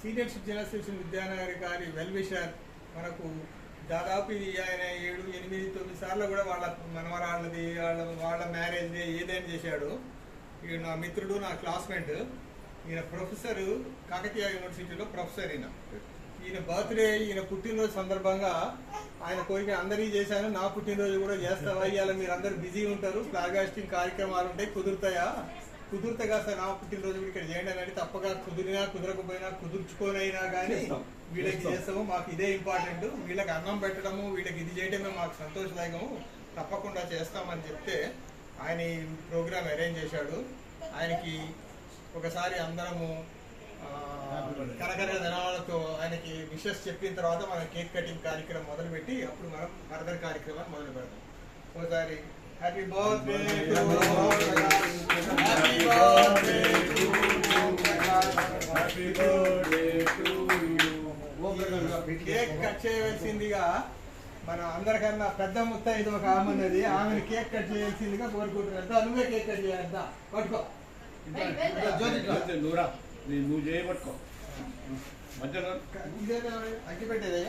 Senior citizen association Vidyanagar గారి well wisher మనకు దాదాపు ఆయన 7, 8, 9 సార్లు కూడా వాళ్ళ మనవరాళ్ళది వాళ్ళ మ్యారేజ్ ఏదైనా చేశాడు. ఈయన నా మిత్రుడు, నా క్లాస్మేట్. ఈయన ప్రొఫెసర్, కాకతీయ యూనివర్సిటీలో ప్రొఫెసర్. ఈయన బర్త్డే, ఈయన పుట్టినరోజు సందర్భంగా ఆయన కోరిక అందరికీ చేశాను, నా పుట్టినరోజు కూడా చేస్తావా, ఇవాళ మీరు అందరు బిజీ ఉంటారు, ఫ్లాగ్ హాస్టింగ్ కార్యక్రమాలు ఉంటాయి, కుదురుతాయా, కుదురుతా కాస్త నా పుట్టినరోజు కూడా ఇక్కడ చేయండి అని. తప్పగా కుదిరినా కుదరకపోయినా కుదుర్చుకోనైనా కానీ వీళ్ళకి చేస్తాము, మాకు ఇదే ఇంపార్టెంట్, వీళ్ళకి అన్నం పెట్టడము, వీళ్ళకి ఇది చేయడమే మాకు సంతోషదాయకము, తప్పకుండా చేస్తామని చెప్తే ఆయన ఈ ప్రోగ్రామ్ అరేంజ్ చేశాడు. ఆయనకి ఒకసారి అందరము కరకర ధనాలతో ఆయనకి విషెస్ చెప్పిన తర్వాత మనం కేక్ కటింగ్ కార్యక్రమం మొదలుపెట్టి అప్పుడు మనం ఫర్దర్ కార్యక్రమాన్ని మొదలు పెడతాం. ఒకసారి హ్యాపీ బర్త్డే కేక్ కట్ చేయవలసిందిగా మన అందరికన్నా పెద్ద ముత్తైదు ఒక ఆమె ఉన్నది, ఆమెను కేక్ కట్ చేయాల్సిందిగా కోరుకుంటున్నారు. నువ్వే కేక్ కట్ చేయాలంతా, పట్టుకో నువ్వు చేయబట్టుకో. మధ్యలో అగ్గి పెట్టేదే